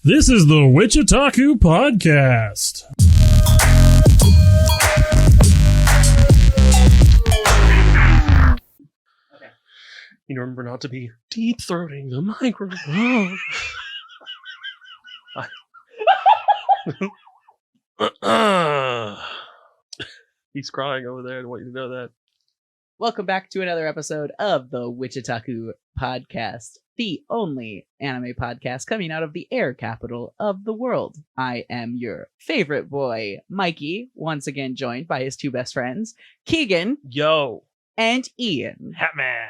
This is the WichiTaku podcast. Okay. You remember not to be deep-throating the microphone. He's crying over there. I want you to know that. Welcome back to another episode of the WichiTaku podcast, the only anime podcast coming out of the air capital of the world. I am your favorite boy, Mikey, once again joined by his two best friends, Keegan Yo. and Ian. Hatman.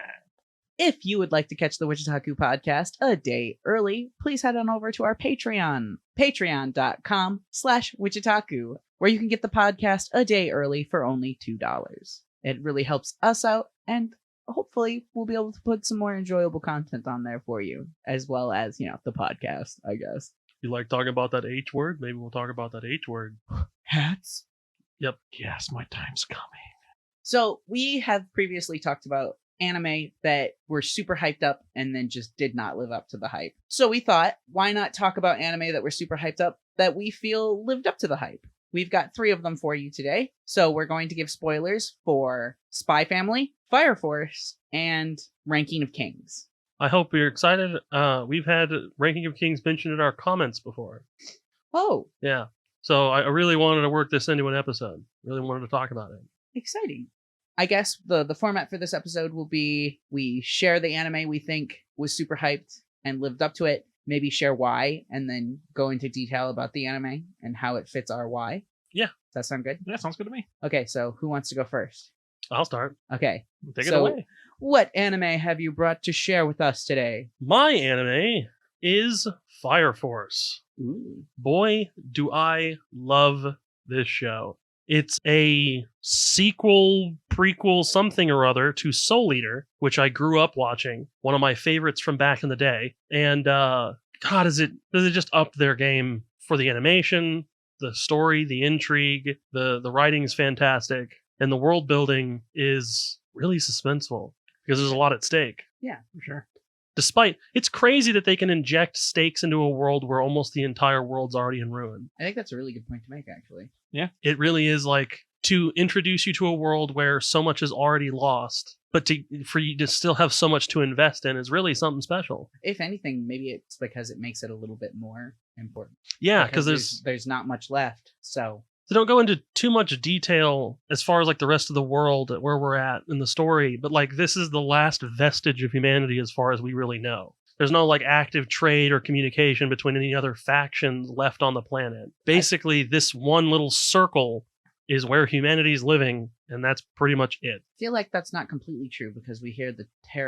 If you would like to catch the WichiTaku podcast a day early, please head on over to our Patreon, patreon.com/WichiTaku, where you can get the podcast a day early for only $2. It really helps us out, and hopefully we'll be able to put some more enjoyable content on there for you, as well as, you know, the podcast, I guess. You like talking about that H word? Maybe we'll talk about that H word. Hats? Yep. Yes, my time's coming. So we have previously talked about anime that were super hyped up and then just did not live up to the hype. So we thought, why not talk about anime that were super hyped up that we feel lived up to the hype? We've got 3 of them for you today. So we're going to give spoilers for Spy Family, Fire Force, and Ranking of Kings. I hope you're excited. We've had Ranking of Kings mentioned in our comments before. Oh, Yeah. So I really wanted to work this into an episode. Really wanted to talk about it. exciting. I guess the format for this episode will be we share the anime we think was super hyped and lived up to it, maybe share why, and then go into detail about the anime and how it fits our why. Yeah. Does that sound good? Yeah, sounds good to me. Okay, so who wants to go first? I'll start. Okay. Take it So, away. what anime have you brought to share with us today? My anime is Fire Force. Ooh. Boy, do I love this show. It's a sequel, prequel, something or other to Soul Eater, which I grew up watching. One of my favorites from back in the day. And God, does it just up their game for the animation, the story, the intrigue, the writing's fantastic, and the world building is really suspenseful because there's a lot at stake. Yeah, for sure. Despite, it's crazy that they can inject stakes into a world where almost the entire world's already in ruin. I think that's a really good point to make, actually. It really is like to introduce you to a world where so much is already lost, but for you to still have so much to invest in is really something special. If anything, maybe it's because it makes it a little bit more important. Yeah, because there's not much left, so... They don't go into too much detail as far as like the rest of the world where we're at in the story, but like this is the last vestige of humanity as far as we really know. There's no like active trade or communication between any other factions left on the planet. Basically, this one little circle is where humanity's living, and that's pretty much it. I feel like that's not completely true because we hear the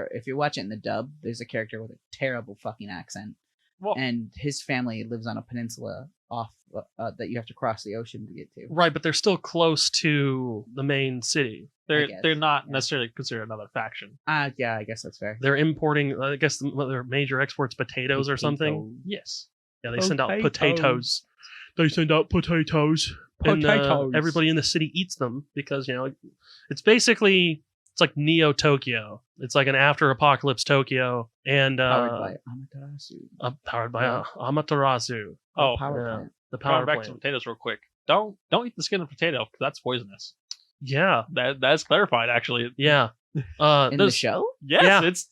if you're watching in the dub, there's a character with a terrible fucking accent. Well, And his family lives on a peninsula off that you have to cross the ocean to get to. Right, but they're still close to the main city. they're not necessarily considered another faction. Yeah, I guess that's fair. They're importing, I guess, their major exports potatoes or something. Yes. Yeah, they send out potatoes. They send out potatoes. And everybody in the city eats them because, you know, it's basically, it's like Neo Tokyo. It's like an after apocalypse Tokyo. And Powered by Amaterasu. powered by Amaterasu. Oh, Power Yeah, plant. the power back to plant. potatoes real quick. Don't eat the skin of potato because that's poisonous. Yeah, That's clarified actually. yeah. In the There's- show? Yes, Yeah. it's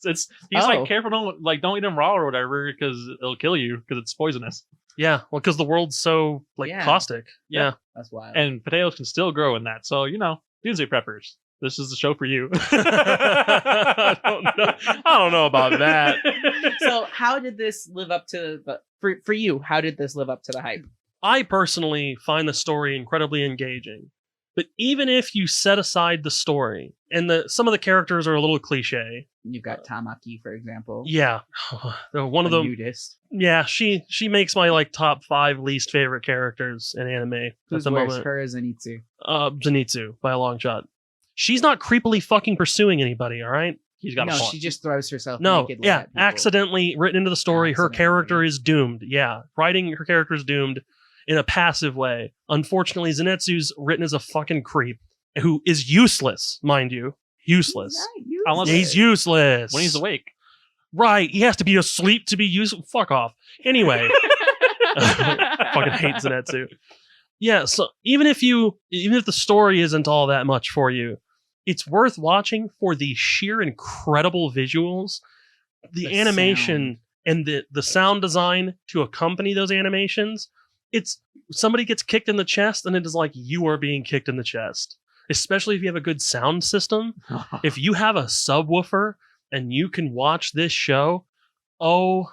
he's Oh. like careful, don't eat them raw or whatever because it'll kill you because it's poisonous. Yeah, well, because the world's so like Yeah. caustic. Yeah. That's wild. And potatoes can still grow in that. So, you know, doomsday preppers. This is the show for you. I don't know about that. So how did this live up to the... For you, how did this live up to the hype? I personally find the story incredibly engaging. But even if you set aside the story, and some of the characters are a little cliche. You've got Tamaki, for example. Yeah. One of a them. nudist. Yeah, she makes my like top 5 least favorite characters in anime Who's at the worse, moment. her or Zenitsu? Zenitsu, by a long shot. She's not creepily fucking pursuing anybody, all right? He's got No, a point. she just throws herself No, naked. yeah, at people. accidentally written into the story. Her Accidentally. character is doomed. Yeah, writing her character is doomed in a passive way. Unfortunately, Zenitsu's written as a fucking creep who is useless, mind you. Useless. Unless- He's useless. when he's awake. Right, he has to be asleep to be useful. Fuck off. Anyway, Fucking hate Zenitsu. Yeah, so even if the story isn't all that much for you, it's worth watching for the sheer incredible visuals, the animation, and the sound design to accompany those animations. It's somebody gets kicked in the chest, and it is like you are being kicked in the chest. Especially if you have a good sound system. If you have a subwoofer and you can watch this show, oh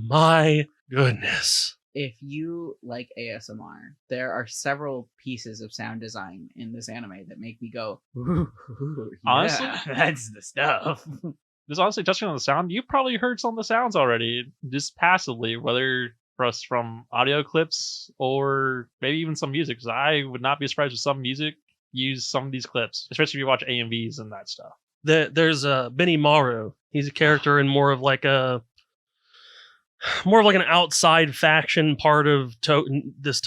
my goodness. If you like ASMR, there are several pieces of sound design in this anime that make me go, ooh, Honestly, that's the stuff. Just honestly touching on the sound, you probably heard some of the sounds already, just passively, whether for us from audio clips or maybe even some music. Because I would not be surprised if some music use some of these clips, especially if you watch AMVs and that stuff. There's Benny Maru. He's a character in more of like an outside faction part of this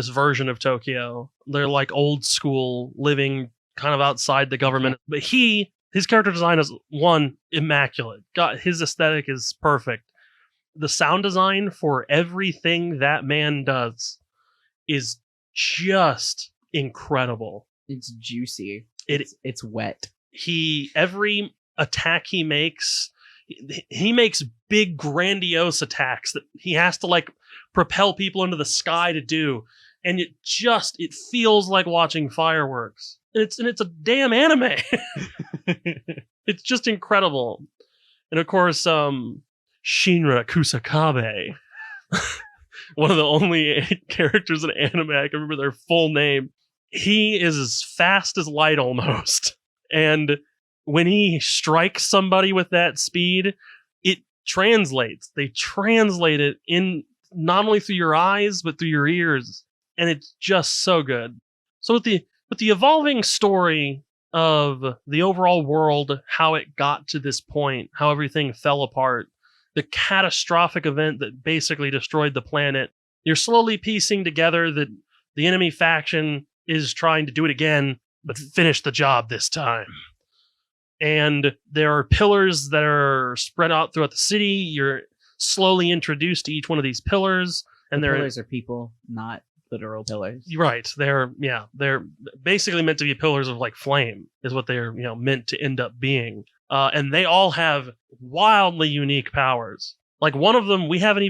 version of Tokyo. They're like old school, living kind of outside the government. But his character design is immaculate. God, his aesthetic is perfect. The sound design for everything that man does is just incredible. It's juicy. It's wet. Every attack he makes big grandiose attacks that he has to like propel people into the sky to do, and it feels like watching fireworks. And it's a damn anime. It's just incredible. And of course, Shinra Kusakabe, one of the only characters in anime I can remember their full name. He is as fast as light almost. And when he strikes somebody with that speed, it translates. They translate it in not only through your eyes, but through your ears. And it's just so good. So with the evolving story of the overall world, how it got to this point, how everything fell apart, the catastrophic event that basically destroyed the planet, you're slowly piecing together that the enemy faction is trying to do it again, but finish the job this time. And there are pillars that are spread out throughout the city. You're slowly introduced to each one of these pillars. And the pillars are people, not literal pillars. Right. They're basically meant to be pillars of like flame is what they're meant to end up being. And they all have wildly unique powers. Like one of them, we don't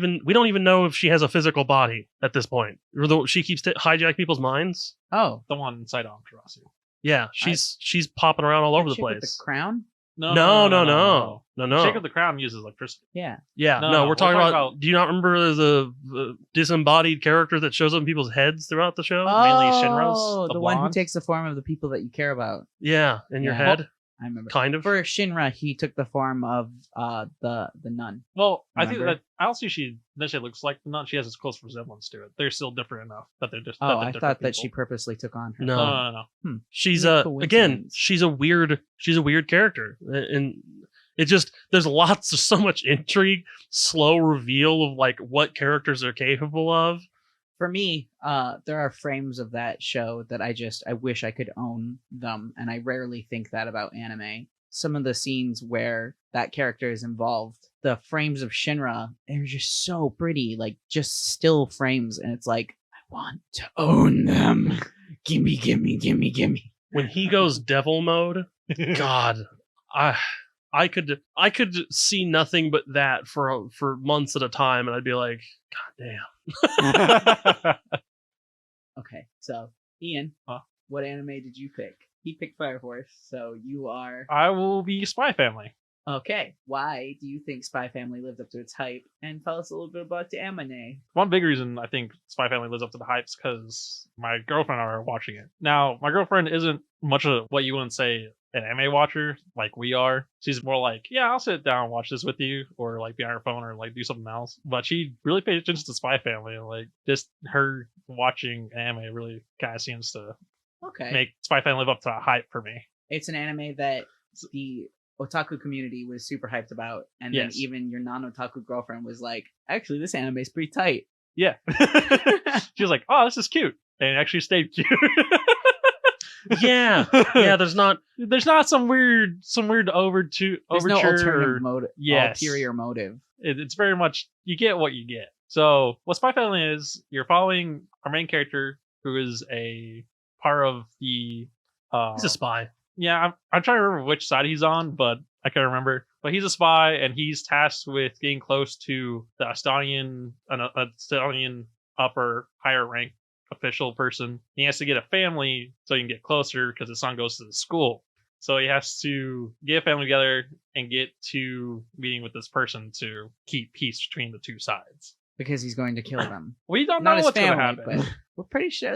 even know if she has a physical body at this point. She keeps hijacking people's minds. Oh, the one inside Amaterasu. Yeah, she's popping around all over the place. With the crown? No. Shake of the Crown uses electricity. Yeah. No, we're talking about. Do you not remember the disembodied character that shows up in people's heads throughout the show? Mainly Shinra's, the one who takes the form of the people that you care about. Yeah, in your head. I remember. Kind of. For Shinra, he took the form of the nun. Well, I think that I don't see she looks like the nun. She has this close resemblance to it. They're still different enough that they're just. Oh, I thought that she purposely took on her. No. She's she's a weird character, and it just there's so much intrigue, slow reveal of like what characters are capable of. For me, there are frames of that show that I wish I could own them, and I rarely think that about anime. Some of the scenes where that character is involved, the frames of Shinra, they're just so pretty, like just still frames, and it's like, I want to own them. Gimme. When he goes devil mode, God, I could see nothing but that for months at a time, and I'd be like, God damn. Okay, so Ian, what anime did you pick? He picked Fire Force, so you are. I will be Spy Family. Okay, why do you think Spy Family lived up to its hype? And tell us a little bit about the anime. One big reason I think Spy Family lives up to the hype is because my girlfriend and I are watching it. Now, my girlfriend isn't much of what you wouldn't say an anime watcher like we are. She's more like, yeah, I'll sit down and watch this with you, or like be on her phone, or like do something else. But she really pays attention to Spy Family, and like just her watching anime really kind of seems to make Spy Family live up to a hype for me. It's an anime that the otaku community was super hyped about, and then even your non-otaku girlfriend was like, actually, this anime is pretty tight. Yeah. She was like, oh, this is cute, and it actually stayed cute. yeah. There's not some weird overture. There's no ulterior motive. It's very much you get what you get. So what Spy Family is, you're following our main character, who is a part of the. He's a spy. Yeah, I'm trying to remember which side he's on, but I can't remember. But he's a spy, and he's tasked with getting close to the Estonian upper higher rank official person. He has to get a family so he can get closer because his son goes to the school. So he has to get a family together and get to meeting with this person to keep peace between the two sides. Because he's going to kill them. We don't Not know his what's going to family, happen. but we're pretty sure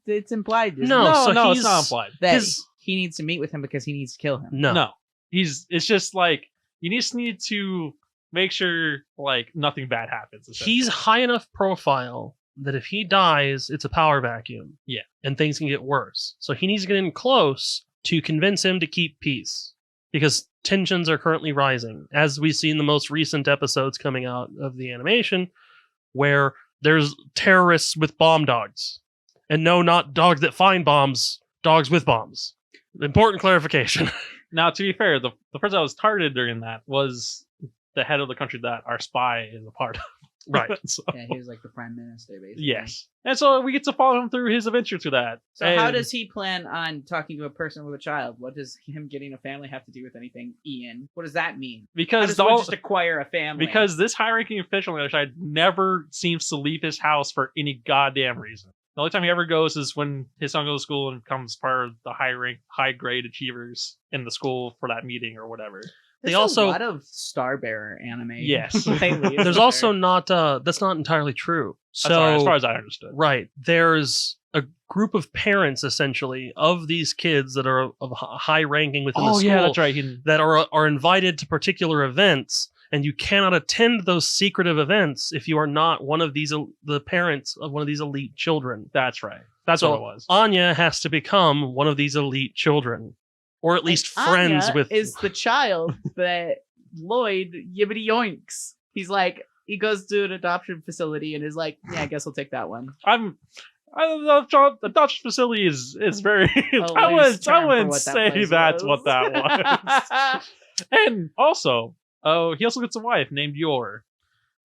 it's implied. isn't No, it? so no, he's- it's not implied. that his- he needs to meet with him because he needs to kill him. No. It's just like you just need to make sure like nothing bad happens. He's essentially. high enough profile that if he dies, it's a power vacuum. Yeah. And things can get worse. So he needs to get in close to convince him to keep peace. Because tensions are currently rising, as we see in the most recent episodes coming out of the animation, where there's terrorists with bomb dogs. And no, not dogs that find bombs, dogs with bombs. Important clarification. Now, to be fair, the person that was targeted during that was the head of the country that our spy is a part of. Right. So, Yeah, he was like the prime minister, basically. yes. And so we get to follow him through his adventure through that. So how And does he plan on talking to a person with a child? What does him getting a family have to do with anything, Ian? What does that mean? How Because does the one all, just acquire a family? because this high-ranking official on the other side never seems to leave his house for any goddamn reason. The only time he ever goes is when his son goes to school and becomes part of the high-grade achievers in the school for that meeting or whatever. There's they also- a lot of Starbearer anime. Yes. lately, There's isn't also there? not, that's not entirely true. As far as I understood. Right. There's a group of parents, essentially, of these kids that are of high ranking within the Oh, school yeah, that's right. He, that are invited to particular events, and you cannot attend those secretive events if you are not one of these the parents of one of these elite children. that's right. That's So what it was. Anya has to become one of these elite children, or at least And friends Anya with. is the child that Lloyd yibbity yoinks. He's like, he goes to an adoption facility and is like, yeah, I guess I'll take that one. The Dutch facility is very. I loose term for wouldn't what that say place that's was. what that was. And also, he also gets a wife named Yor,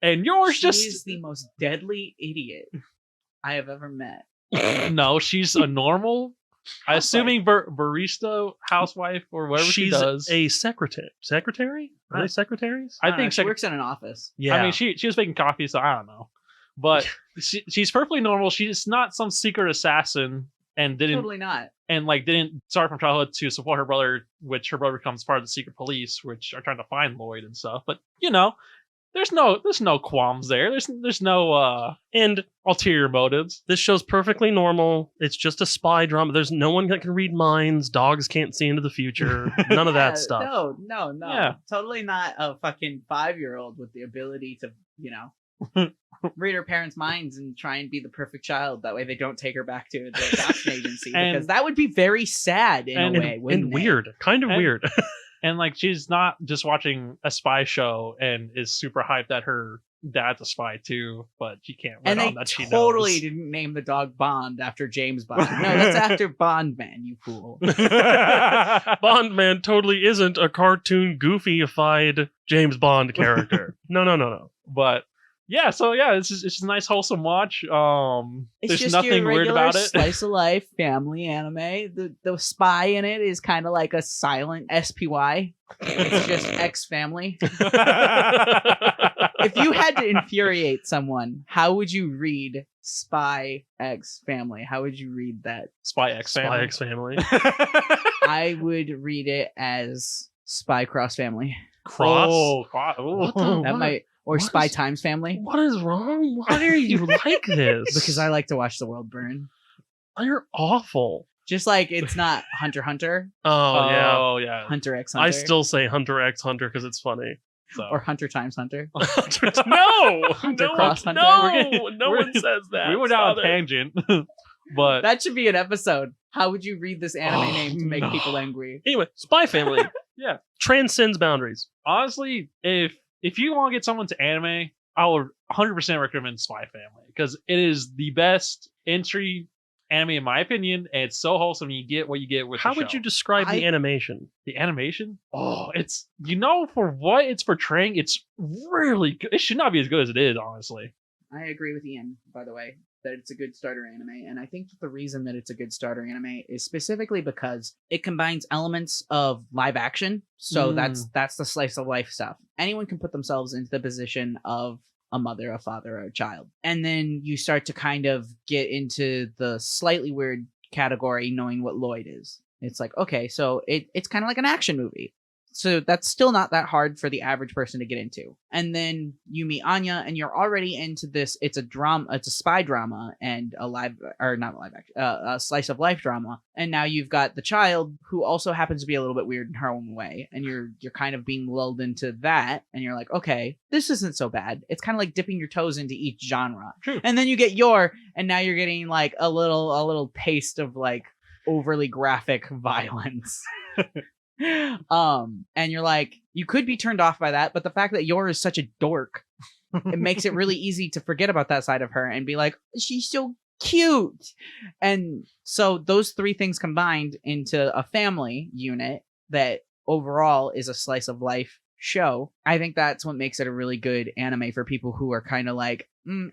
and Yor's She's just the most deadly idiot I have ever met. no. She's a normal, Housewife. assuming barista housewife or whatever she She's does. a secretary. Secretary? Are they secretaries? I don't know, think she works in an office. Yeah. I mean, she was making coffee, so I don't know. But she's perfectly normal. She's not some secret assassin and didn't Totally not. didn't start from childhood to support her brother, which her brother becomes part of the secret police, which are trying to find Lloyd and stuff. But there's no qualms there. There's no And ulterior motives. this show's perfectly normal. It's just a spy drama. There's no one that can read minds. Dogs can't see into the future. None of that Yeah, stuff. No. Yeah. Totally not a fucking 5-year-old with the ability to, read her parents' minds and try and be the perfect child. That way they don't take her back to the adoption agency. And- Because that would be very sad in and- a way, wouldn't And it? weird. Kind of And- weird. And like she's not just watching a spy show and is super hyped that her dad's a spy too, but she can't let And on they that she totally knows. didn't name the dog Bond after James Bond. No, that's after Bond Man, you fool. Bondman totally isn't a cartoon goofyified James Bond character. No. But yeah, so yeah, it's just a nice wholesome watch. It's There's just nothing your weird regular about it. slice of life family anime. The spy in it is kind of like a silent SPY. It's just X family. If you had to infuriate someone, how would you read Spy X Family? How would you read that? Spy X Spy family. X Family. I would read it as Spy Cross Family. Cross. What the- That What? might or What Spy is- Times Family. What is wrong? Why are you like this? Because I like to watch the world burn. You're awful. Just like it's not Hunter x Hunter, Oh, yeah. Oh yeah. Hunter x Hunter. I still say Hunter x Hunter because it's funny. So. or Hunter times Hunter. No, Hunter no, cross Hunter. no We're one getting- says that. we went down Stop a it. tangent, but That should be an episode. How would you read this anime Oh, name to make no. people angry? Anyway, Spy Family. Yeah. Transcends boundaries. honestly, if you want to get someone to anime, I would 100% recommend Spy Family because it is the best entry anime in my opinion, and it's so wholesome. You get what you get with. How the would show. you describe the I- animation? The animation? Oh, it's for what it's portraying, it's really good. It should not be as good as it is, honestly. I agree with Ian, by the way, that it's a good starter anime. And I think that the reason that it's a good starter anime is specifically because it combines elements of live action. So that's the slice of life stuff. Anyone can put themselves into the position of a mother, a father, or a child. And then you start to kind of get into the slightly weird category knowing what Lloyd is. It's like, okay, so it's kind of like an action movie. So that's still not that hard for the average person to get into. And then you meet Anya, and you're already into this. It's a drama, it's a spy drama, and a slice of life drama. And now you've got the child who also happens to be a little bit weird in her own way, and you're kind of being lulled into that. And you're like, okay, this isn't so bad. It's kind of like dipping your toes into each genre. True. And then you get and now you're getting like a little taste of like overly graphic violence. And you're like, you could be turned off by that, but the fact that Yor is such a dork, it makes it really easy to forget about that side of her and be like, she's so cute. And so those three things combined into a family unit that overall is a slice of life show. I think that's what makes it a really good anime for people who are kind of like,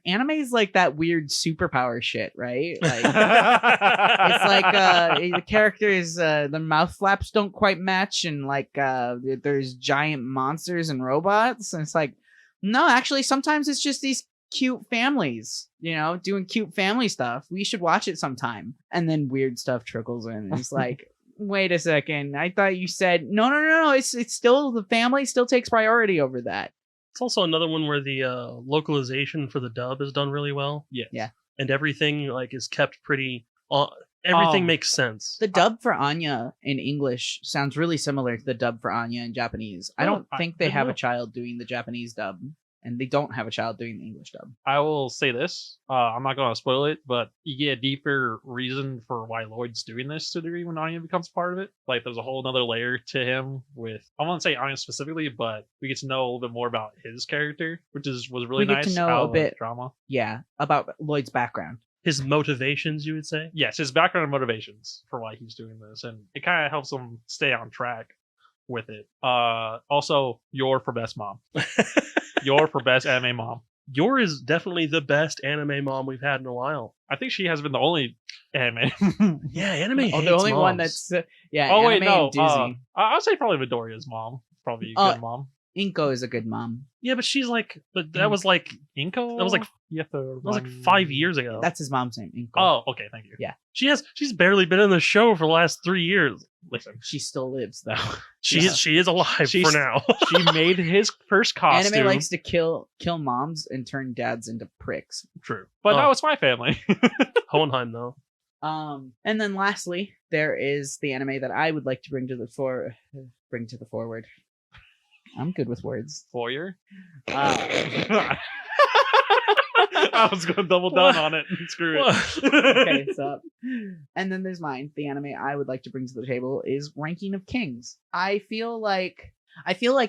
anime is like that weird superpower shit, right? Like it's like the characters, the mouth flaps don't quite match, and like there's giant monsters and robots, and it's like, no, actually sometimes it's just these cute families, doing cute family stuff. We should watch it sometime. And then weird stuff trickles in. It's like, wait a second, I thought you said no, it's still, the family still takes priority over that. It's also another one where the localization for the dub is done really well. Yes. Yeah. And everything like is kept pretty. Everything makes sense. The dub for Anya in English sounds really similar to the dub for Anya in Japanese. I don't think they have a child doing the Japanese dub, and they don't have a child doing the English dub. I will say this. I'm not going to spoil it, but you get a deeper reason for why Lloyd's doing this to a degree when Anya becomes part of it. Like, there's a whole other layer to him with, I won't say Anya specifically, but we get to know a little bit more about his character, which was really nice. We get to know a bit drama. Yeah, about Lloyd's background. His motivations, you would say? Yes, his background and motivations for why he's doing this. And it kind of helps him stay on track with it. Also, Yor for best mom. Yor for best anime mom. Yor is definitely the best anime mom we've had in a while. I think she has been the only anime. Yeah, anime hates the only moms. one that's oh wait, no. I'll say probably Midoriya's mom. Probably a good mom. Inko is a good mom. Yeah, but that was like Inko. That was like that was like 5 years ago. That's his mom's name, Inko. Oh, okay, thank you. Yeah, she's barely been in the show for the last 3 years. Listen, she still lives though. She is alive for now. She made his first costume. Anime likes to kill moms and turn dads into pricks. True, but now it's my family. Hohenheim though. And then lastly, there is the anime that I would like to bring to the forward. I'm good with words. Foyer? I was going to double down on it. Screw it. Okay, stop. And then there's mine. The anime I would like to bring to the table is Ranking of Kings. I feel like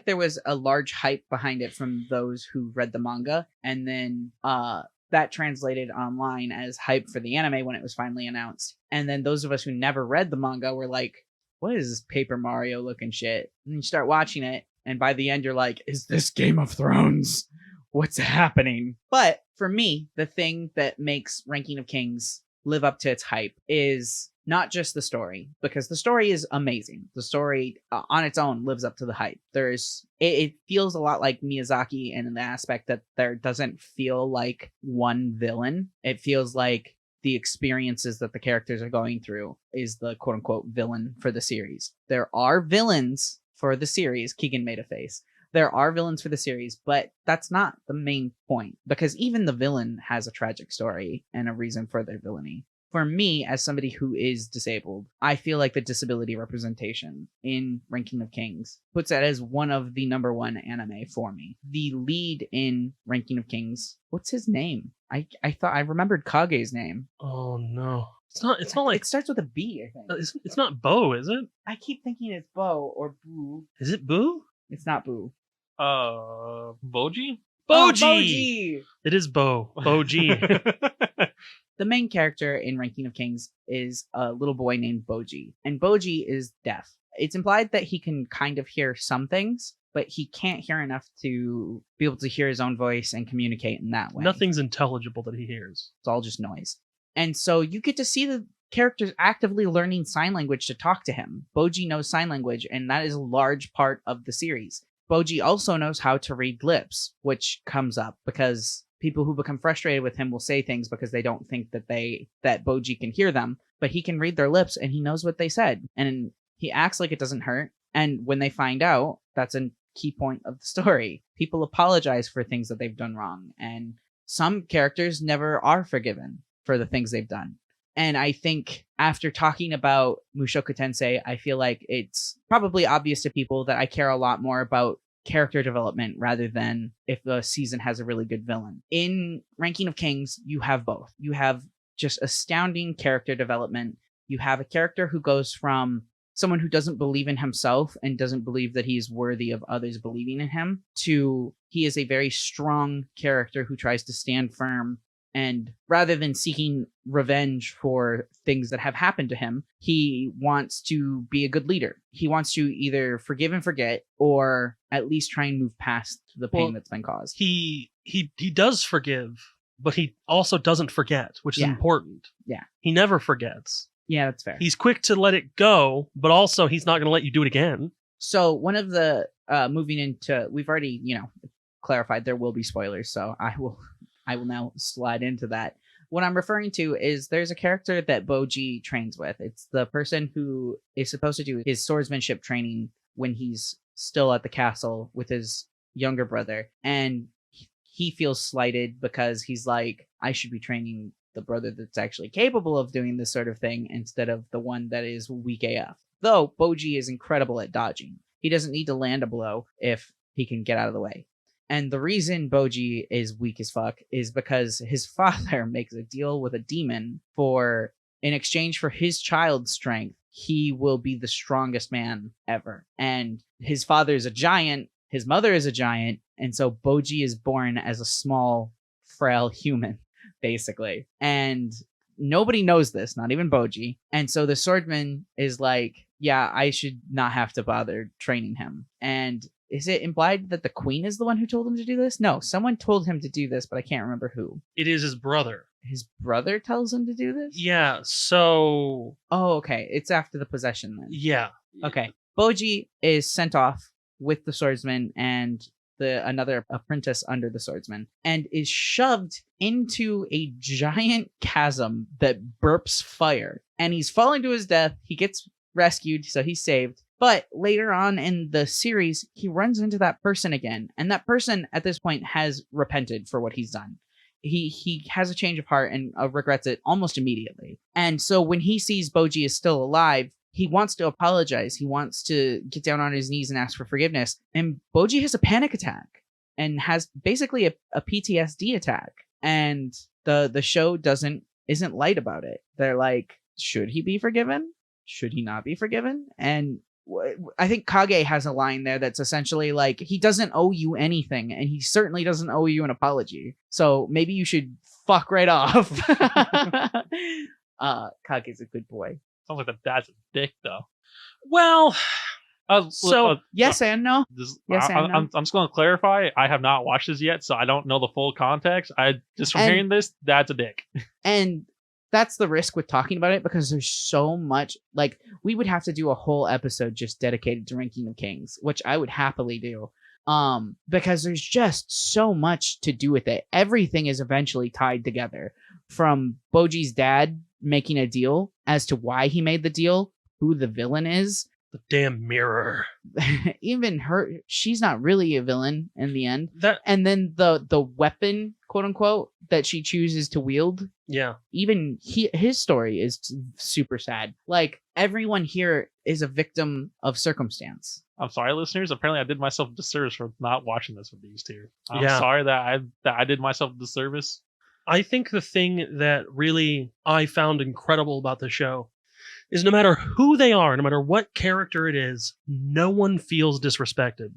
there was a large hype behind it from those who read the manga, and then that translated online as hype for the anime when it was finally announced. And then those of us who never read the manga were like, what is this Paper Mario looking shit? And you start watching it, and by the end you're like, is this Game of Thrones? What's happening? But for me, the thing that makes Ranking of Kings live up to its hype is not just the story, because the story is amazing. The story on its own lives up to the hype. It feels a lot like Miyazaki in the aspect that there doesn't feel like one villain. It feels like the experiences that the characters are going through is the quote-unquote villain for the series. There are villains for the series. Keegan made a face. There are villains for the series, but that's not the main point, because even the villain has a tragic story and a reason for their villainy. For me, as somebody who is disabled, I feel like the disability representation in Ranking of Kings puts it as one of the number one anime for me. The lead in Ranking of Kings, what's his name? I thought I remembered Kage's name. Oh no. It's not like it starts with a B, I think. It's not Bo, is it? I keep thinking it's Bo or Boo. Is it Boo? It's not Boo. Boji? Boji! Boji! It is Bo. Boji. The main character in Ranking of Kings is a little boy named Boji, and Boji is deaf. It's implied that he can kind of hear some things, but he can't hear enough to be able to hear his own voice and communicate in that way. Nothing's intelligible that he hears. It's all just noise. And so you get to see the characters actively learning sign language to talk to him. Boji knows sign language, and that is a large part of the series. Boji also knows how to read lips, which comes up because people who become frustrated with him will say things because they don't think that Boji can hear them, but he can read their lips and he knows what they said. And he acts like it doesn't hurt. And when they find out, that's a key point of the story. People apologize for things that they've done wrong, and some characters never are forgiven for the things they've done. And I think after talking about Mushoku Tensei, I feel like it's probably obvious to people that I care a lot more about character development rather than if the season has a really good villain. In Ranking of Kings, you have both. You have just astounding character development. You have a character who goes from someone who doesn't believe in himself and doesn't believe that he's worthy of others believing in him to he is a very strong character who tries to stand firm. And rather than seeking revenge for things that have happened to him, he wants to be a good leader. He wants to either forgive and forget, or at least try and move past the pain that's been caused. He does forgive, but he also doesn't forget, which is important. Yeah. He never forgets. Yeah, that's fair. He's quick to let it go, but also he's not going to let you do it again. So one of the moving into, we've already clarified there will be spoilers, so I will now slide into that. What I'm referring to is there's a character that Boji trains with. It's the person who is supposed to do his swordsmanship training when he's still at the castle with his younger brother. And he feels slighted because he's like, I should be training the brother that's actually capable of doing this sort of thing instead of the one that is weak AF. Though Boji is incredible at dodging. He doesn't need to land a blow if he can get out of the way. And the reason Boji is weak as fuck is because his father makes a deal with a demon in exchange for his child's strength, he will be the strongest man ever. And his father is a giant, his mother is a giant, and so Boji is born as a small, frail human, basically. And nobody knows this, not even Boji. And so the swordman is like, yeah, I should not have to bother training him. And is it implied that the queen is the one who told him to do this? No, someone told him to do this, but I can't remember who. It is his brother. His brother tells him to do this? Yeah, so... Oh, okay. It's after the possession then. Yeah. Okay. Boji is sent off with the swordsman and another apprentice under the swordsman and is shoved into a giant chasm that burps fire. And he's falling to his death. He gets rescued, so he's saved. But later on in the series, he runs into that person again. And that person at this point has repented for what he's done. He has a change of heart and regrets it almost immediately. And so when he sees Boji is still alive, he wants to apologize. He wants to get down on his knees and ask for forgiveness. And Boji has a panic attack and has basically a PTSD attack. And the show isn't light about it. They're like, should he be forgiven? Should he not be forgiven? And I think Kage has a line there that's essentially like, he doesn't owe you anything, and he certainly doesn't owe you an apology. So maybe you should fuck right off. Kage's a good boy. Sounds like the dad's a dick, though. Well, yes and no. Yes and no. I'm just going to clarify. I have not watched this yet, so I don't know the full context. From hearing this, dad's a dick. And that's the risk with talking about it, because there's so much. Like, we would have to do a whole episode just dedicated to Ranking of Kings, which I would happily do. Because there's just so much to do with it. Everything is eventually tied together. From Boji's dad making a deal as to why he made the deal, who the villain is. The damn mirror. Even her, she's not really a villain in the end. And then the weapon, quote unquote, that she chooses to wield. Yeah. Even his story is super sad. Like, everyone here is a victim of circumstance. I'm sorry, listeners. Apparently, I did myself a disservice for not watching this with these two. I'm sorry that I did myself a disservice. I think the thing that really I found incredible about the show is no matter who they are, no matter what character it is, no one feels disrespected.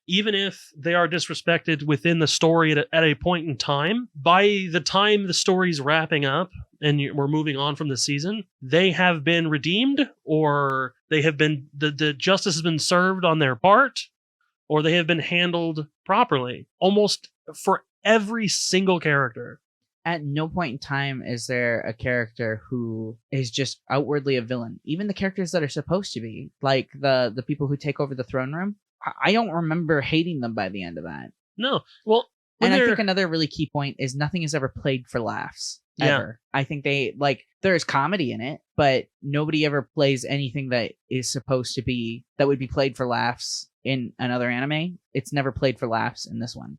Even if they are disrespected within the story at a point in time, by the time the story's wrapping up and we're moving on from the season, they have been redeemed, or they have been the justice has been served on their part, or they have been handled properly almost for every single character. At no point in time is there a character who is just outwardly a villain. Even the characters that are supposed to be, like the people who take over the throne room, I don't remember hating them by the end of that. No. Well, and I think another really key point is nothing is ever played for laughs. Ever. Yeah. I think there's comedy in it, but nobody ever plays anything that is supposed to be, that would be played for laughs in another anime. It's never played for laughs in this one.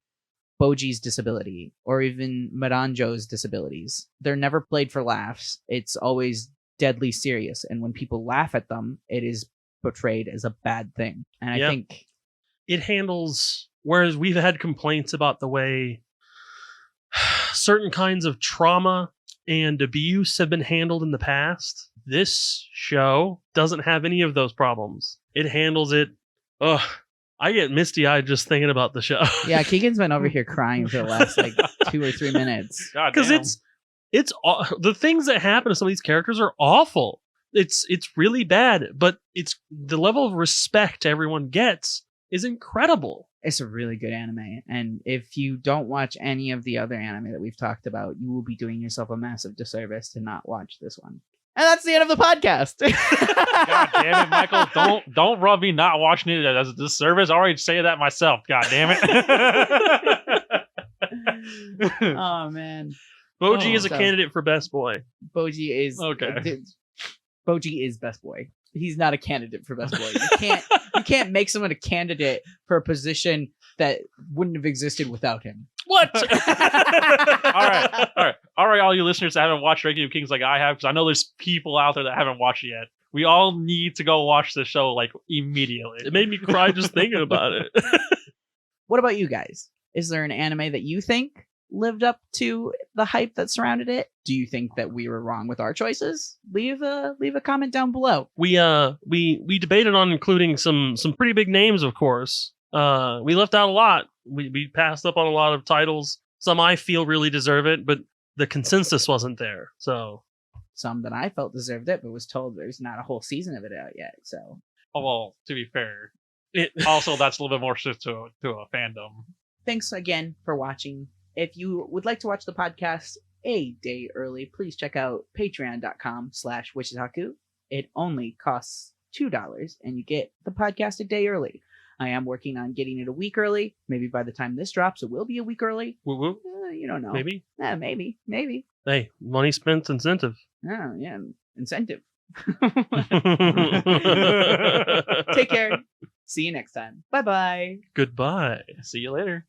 Boji's disability, or even Miranjo's disabilities, they're never played for laughs. It's always deadly serious, and when people laugh at them, it is portrayed as a bad thing. And I think it handles, whereas we've had complaints about the way certain kinds of trauma and abuse have been handled in the past, this show doesn't have any of those problems. It handles it. Ugh. I get misty-eyed just thinking about the show. Yeah, Keegan's been over here crying for the last 2 or 3 minutes. Because it's the things that happen to some of these characters are awful. It's really bad, but it's the level of respect everyone gets is incredible. It's a really good anime, and if you don't watch any of the other anime that we've talked about, you will be doing yourself a massive disservice to not watch this one. And that's the end of the podcast. God damn it, Michael. Don't rub me not watching it as a disservice. I already say that myself. God damn it. Oh, man. Boji is a candidate for best boy. Boji is... Okay. Boji is best boy. He's not a candidate for best boy. You can't make someone a candidate for a position that wouldn't have existed without him. What? All right, all you listeners that haven't watched Ranking of Kings like I have, because I know there's people out there that haven't watched it yet. We all need to go watch the show immediately. It made me cry just thinking about it. What about you guys? Is there an anime that you think lived up to the hype that surrounded it? Do you think that we were wrong with our choices? Leave a comment down below. We debated on including some pretty big names, of course. We left out a lot. We passed up on a lot of titles. Some I feel really deserve it, but the consensus wasn't there. So some that I felt deserved it, but was told there's not a whole season of it out yet. So, well, to be fair, also that's a little bit more to a fandom. Thanks again for watching. If you would like to watch the podcast a day early, please check out patreon.com/WichiTaku. It only costs $2 and you get the podcast a day early. I am working on getting it a week early. Maybe by the time this drops, it will be a week early. Woo-woo. You don't know. Maybe. Maybe. Hey, money spent, incentive. Oh, yeah. Incentive. Take care. See you next time. Bye-bye. Goodbye. See you later.